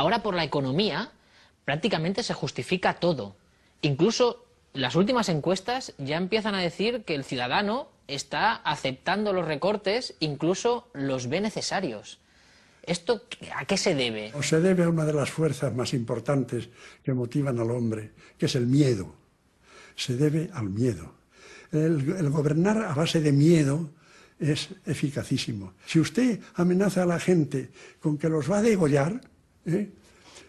Ahora por la economía prácticamente se justifica todo. Incluso las últimas encuestas ya empiezan a decir que el ciudadano está aceptando los recortes, incluso los ve necesarios. ¿Esto a qué se debe? Se debe a una de las fuerzas más importantes que motivan al hombre, que es el miedo. Se debe al miedo. El gobernar a base de miedo es eficacísimo. Si usted amenaza a la gente con que los va a degollar,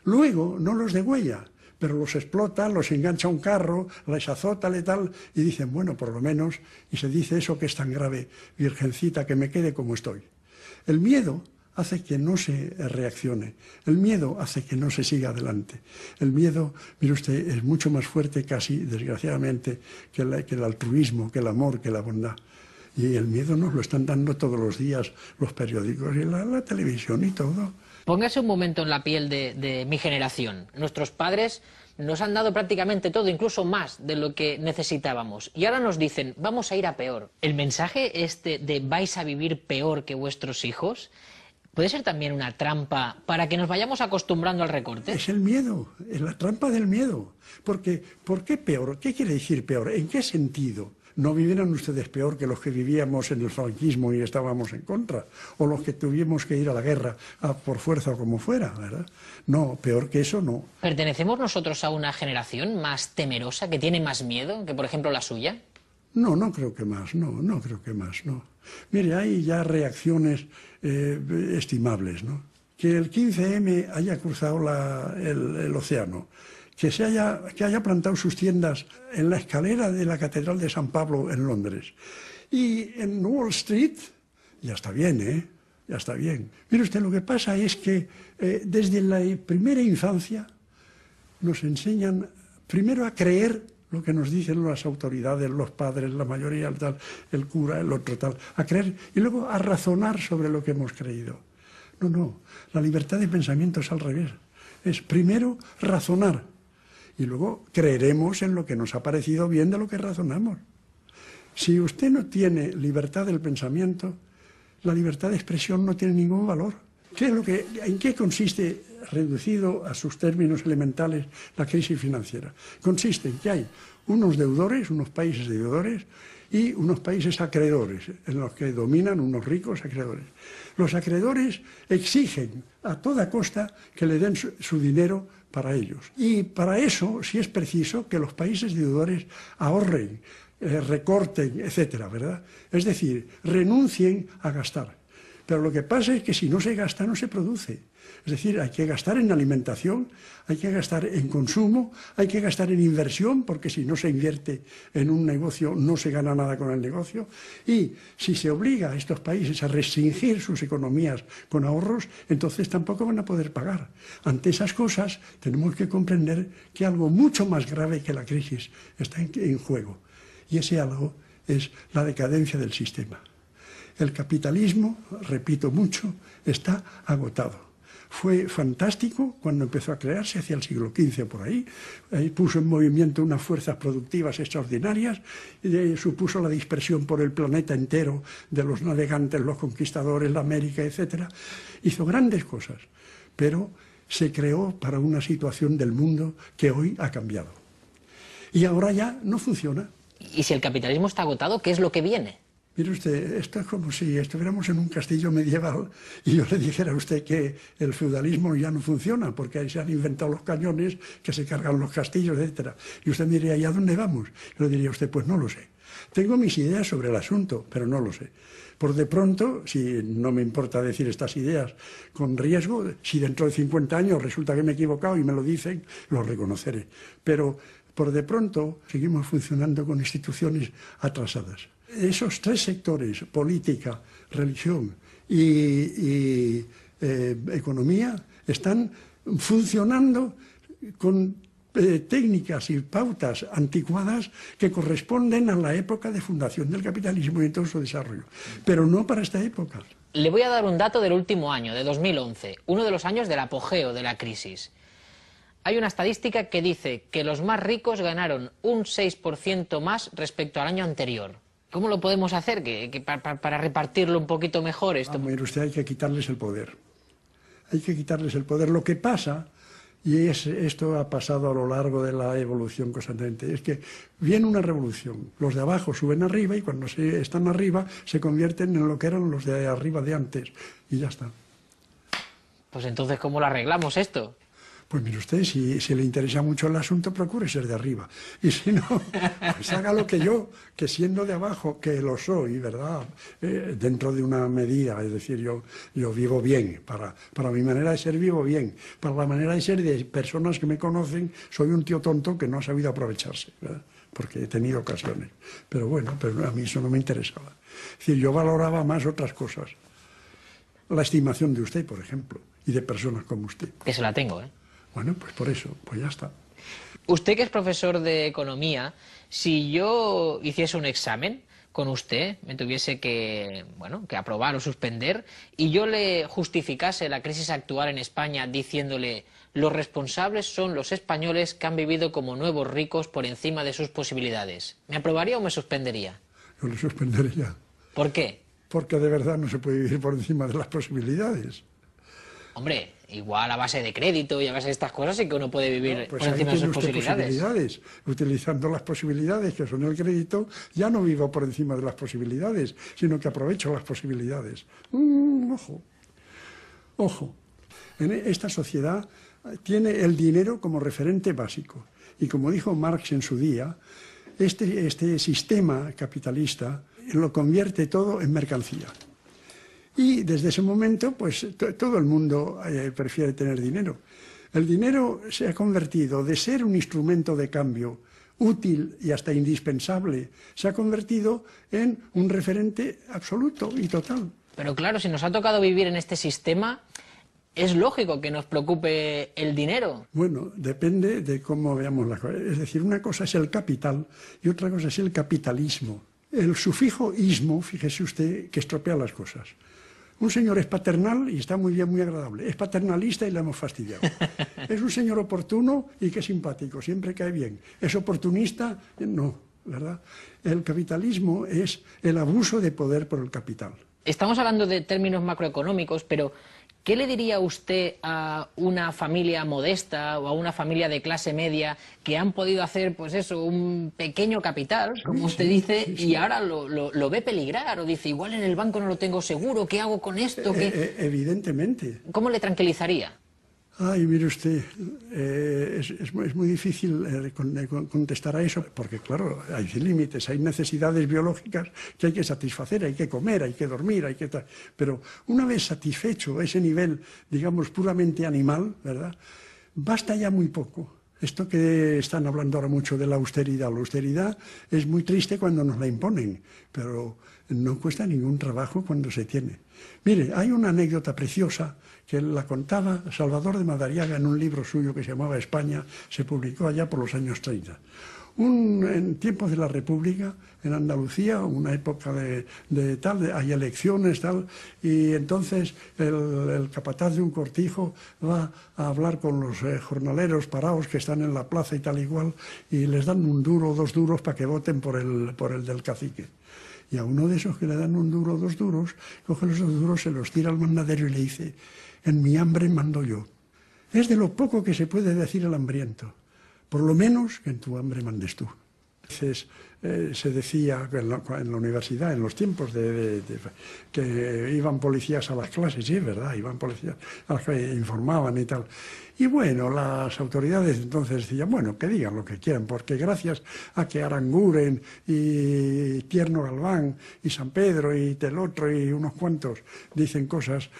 luego no los degüella, pero los explota, los engancha a un carro, les azota, tal, y dicen, bueno, por lo menos, y se dice eso que es tan grave, virgencita, que me quede como estoy. El miedo hace que no se reaccione, el miedo hace que no se siga adelante. El miedo, mire usted, es mucho más fuerte casi, desgraciadamente, que el altruismo, que el amor, que la bondad. Y el miedo nos lo están dando todos los días los periódicos y la televisión y todo. Póngase un momento en la piel de mi generación. Nuestros padres nos han dado prácticamente todo, incluso más de lo que necesitábamos. Y ahora nos dicen, vamos a ir a peor. ¿El mensaje este de vais a vivir peor que vuestros hijos puede ser también una trampa para que nos vayamos acostumbrando al recorte? Es el miedo, es la trampa del miedo. Porque, ¿por qué peor? ¿Qué quiere decir peor? ¿En qué sentido? ¿No vivieran ustedes peor que los que vivíamos en el franquismo y estábamos en contra? ¿O los que tuvimos que ir a la guerra por fuerza o como fuera, ¿verdad? No, peor que eso no. ¿Pertenecemos nosotros a una generación más temerosa, que tiene más miedo que, por ejemplo, la suya? No, no creo que más, no creo que más, no. Mire, hay ya reacciones estimables, ¿no? Que el 15M haya cruzado el océano, que haya plantado sus tiendas en la escalera de la Catedral de San Pablo en Londres. Y en Wall Street, ya está bien, ¿eh? Ya está bien. Mire usted, lo que pasa es que desde la primera infancia nos enseñan primero a creer lo que nos dicen las autoridades, los padres, la mayoría, tal, el cura, el otro tal, a creer y luego a razonar sobre lo que hemos creído. No, la libertad de pensamiento es al revés. Es primero razonar y luego creeremos en lo que nos ha parecido bien de lo que razonamos. Si usted no tiene libertad del pensamiento, la libertad de expresión no tiene ningún valor. ¿En qué consiste, reducido a sus términos elementales, la crisis financiera? Consiste en que hay unos deudores, unos países deudores y unos países acreedores, en los que dominan unos ricos acreedores. Los acreedores exigen a toda costa que le den su dinero para ellos. Y para eso, si es preciso, que los países deudores ahorren, recorten, etcétera, ¿verdad? Es decir, renuncien a gastar. Pero lo que pasa es que si no se gasta, no se produce. Es decir, hay que gastar en alimentación, hay que gastar en consumo, hay que gastar en inversión, porque si no se invierte en un negocio, no se gana nada con el negocio. Y si se obliga a estos países a restringir sus economías con ahorros, entonces tampoco van a poder pagar. Ante esas cosas, tenemos que comprender que algo mucho más grave que la crisis está en juego. Y ese algo es la decadencia del sistema. El capitalismo, repito mucho, está agotado. Fue fantástico cuando empezó a crearse hacia el siglo XV por ahí. Puso en movimiento unas fuerzas productivas extraordinarias, supuso la dispersión por el planeta entero de los navegantes, los conquistadores, la América, etc. Hizo grandes cosas, pero se creó para una situación del mundo que hoy ha cambiado. Y ahora ya no funciona. ¿Y si el capitalismo está agotado, qué es lo que viene? Mire usted, esto es como si estuviéramos en un castillo medieval y yo le dijera a usted que el feudalismo ya no funciona porque ahí se han inventado los cañones que se cargan los castillos, etc. Y usted me diría, ¿y a dónde vamos? Yo le diría a usted, pues no lo sé. Tengo mis ideas sobre el asunto, pero no lo sé. Por de pronto, si no me importa decir estas ideas con riesgo, si dentro de 50 años resulta que me he equivocado y me lo dicen, lo reconoceré. Pero por de pronto seguimos funcionando con instituciones atrasadas. Esos tres sectores, política, religión y economía, están funcionando con técnicas y pautas anticuadas que corresponden a la época de fundación del capitalismo y todo su desarrollo, pero no para esta época. Le voy a dar un dato del último año, de 2011, uno de los años del apogeo de la crisis. Hay una estadística que dice que los más ricos ganaron un 6% más respecto al año anterior. ¿Cómo lo podemos hacer para repartirlo un poquito mejor esto? Mire usted, hay que quitarles el poder. hay que quitarles el poder. Lo que pasa, y esto ha pasado a lo largo de la evolución constantemente, es que viene una revolución, los de abajo suben arriba y cuando están arriba se convierten en lo que eran los de arriba de antes, y ya está. Pues entonces, ¿cómo lo arreglamos esto? Pues mire usted, si le interesa mucho el asunto, procure ser de arriba. Y si no, pues haga lo que yo, que siendo de abajo, que lo soy, ¿verdad? Dentro de una medida, es decir, yo vivo bien, para mi manera de ser vivo bien, para la manera de ser de personas que me conocen, soy un tío tonto que no ha sabido aprovecharse, ¿verdad? Porque he tenido ocasiones. Pero bueno, pero a mí eso no me interesaba. Es decir, yo valoraba más otras cosas. La estimación de usted, por ejemplo, y de personas como usted. Que se la tengo, ¿eh? Bueno, pues por eso, pues ya está. Usted que es profesor de economía, si yo hiciese un examen con usted, me tuviese que, bueno, que aprobar o suspender, y yo le justificase la crisis actual en España diciéndole los responsables son los españoles que han vivido como nuevos ricos por encima de sus posibilidades, ¿me aprobaría o me suspendería? Yo le suspendería. ¿Por qué? Porque de verdad no se puede vivir por encima de las posibilidades. Hombre, igual a base de crédito y a base de estas cosas sí que uno puede vivir No, pues por encima de sus posibilidades. Utilizando las posibilidades que son el crédito, ya no vivo por encima de las posibilidades, sino que aprovecho las posibilidades. Ojo, ojo. Esta sociedad tiene el dinero como referente básico. Y como dijo Marx en su día, este sistema capitalista lo convierte todo en mercancía. Y desde ese momento, pues todo el mundo prefiere tener dinero. El dinero se ha convertido de ser un instrumento de cambio útil y hasta indispensable, se ha convertido en un referente absoluto y total. Pero claro, si nos ha tocado vivir en este sistema, es lógico que nos preocupe el dinero. Bueno, depende de cómo veamos las cosas. Es decir, una cosa es el capital y otra cosa es el capitalismo. El sufijo ismo, fíjese usted, que estropea las cosas. Un señor es paternal y está muy bien, muy agradable. Es paternalista y le hemos fastidiado. Es un señor oportuno y que es simpático, siempre cae bien. Es oportunista, no, ¿verdad? El capitalismo es el abuso de poder por el capital. Estamos hablando de términos macroeconómicos, pero ¿qué le diría usted a una familia modesta o a una familia de clase media que han podido hacer, pues eso, un pequeño capital, como usted dice, y ahora lo ve peligrar o dice, igual en el banco no lo tengo seguro, ¿qué hago con esto? Evidentemente. ¿Cómo le tranquilizaría? Ay, mire usted, es muy difícil contestar a eso, porque claro, hay límites, hay necesidades biológicas que hay que satisfacer, hay que comer, hay que dormir, hay que tal. Pero una vez satisfecho ese nivel, digamos, puramente animal, ¿verdad? Basta ya muy poco. Esto que están hablando ahora mucho de la austeridad es muy triste cuando nos la imponen, pero no cuesta ningún trabajo cuando se tiene. Mire, hay una anécdota preciosa que la contaba Salvador de Madariaga en un libro suyo que se llamaba España, se publicó allá por los años 30. En tiempos de la República, en Andalucía, una época de tal, hay elecciones, tal, y entonces el capataz de un cortijo va a hablar con los jornaleros parados que están en la plaza y tal igual, y les dan un duro o 2 duros para que voten por el del cacique. Y a uno de esos que le dan un duro o 2 duros, coge los 2 duros, se los tira al mandadero y le dice, en mi hambre mando yo. Es de lo poco que se puede decir el hambriento. Por lo menos que en tu hambre mandes tú. Entonces, se decía en la universidad, en los tiempos que iban policías a las clases, sí, es verdad, iban policías a las clases, informaban y tal. Y bueno, las autoridades entonces decían, bueno, que digan lo que quieran, porque gracias a que Aranguren y Tierno Galván y San Pedro y Telotro y unos cuantos dicen cosas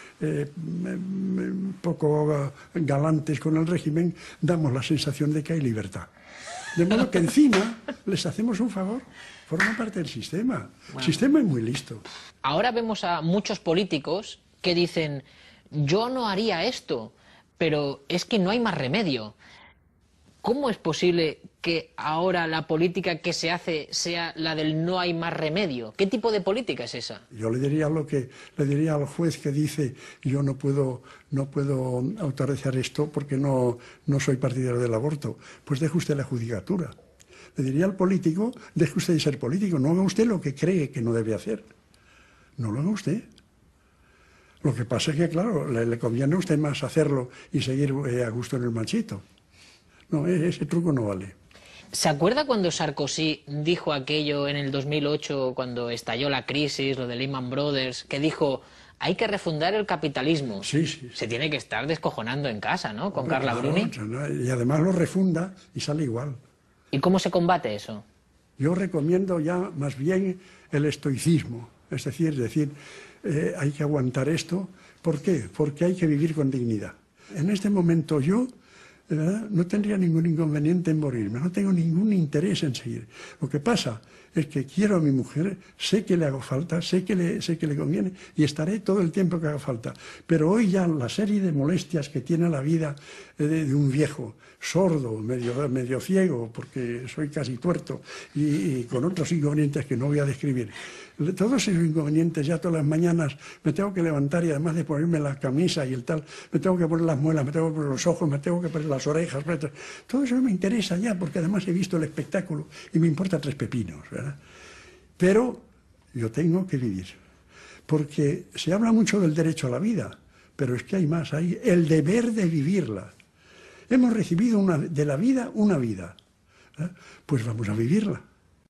poco galantes con el régimen, damos la sensación de que hay libertad. De modo que encima les hacemos un favor, forman parte del sistema. Bueno. El sistema es muy listo. Ahora vemos a muchos políticos que dicen, yo no haría esto, pero es que no hay más remedio. ¿Cómo es posible que ahora la política que se hace sea la del no hay más remedio? ¿Qué tipo de política es esa? Yo le diría lo que le diría al juez que dice yo no puedo autorizar esto porque no soy partidario del aborto. Pues deje usted la judicatura. Le diría al político, deje usted de ser político, no haga usted lo que cree que no debe hacer. No lo haga usted. Lo que pasa es que, claro, le conviene a usted más hacerlo y seguir a gusto en el machito. No, ese truco no vale. ¿Se acuerda cuando Sarkozy dijo aquello en el 2008, cuando estalló la crisis, lo de Lehman Brothers, que dijo, hay que refundar el capitalismo? Sí, sí. Se tiene que estar descojonando en casa, ¿no? Con Carla Claro, Bruni. y además lo refunda y sale igual. ¿Y cómo se combate eso? Yo recomiendo ya más bien el estoicismo, es decir, hay que aguantar esto. ¿Por qué? Porque hay que vivir con dignidad. En este momento yo, de verdad, no tendría ningún inconveniente en morirme, no tengo ningún interés en seguir. Lo que pasa es que quiero a mi mujer, sé que le hago falta, sé que le conviene y estaré todo el tiempo que haga falta. Pero hoy ya la serie de molestias que tiene la vida de un viejo, sordo, medio ciego, porque soy casi tuerto, y con otros inconvenientes que no voy a describir. Todos esos inconvenientes, ya todas las mañanas me tengo que levantar y además de ponerme la camisa y el tal, me tengo que poner las muelas, me tengo que poner los ojos, me tengo que poner las orejas. Todo eso no me interesa ya, porque además he visto el espectáculo y me importa tres pepinos, ¿verdad? Pero yo tengo que vivir, porque se habla mucho del derecho a la vida, pero es que hay más, hay el deber de vivirla. Hemos recibido de la vida una vida, ¿eh? Pues vamos a vivirla.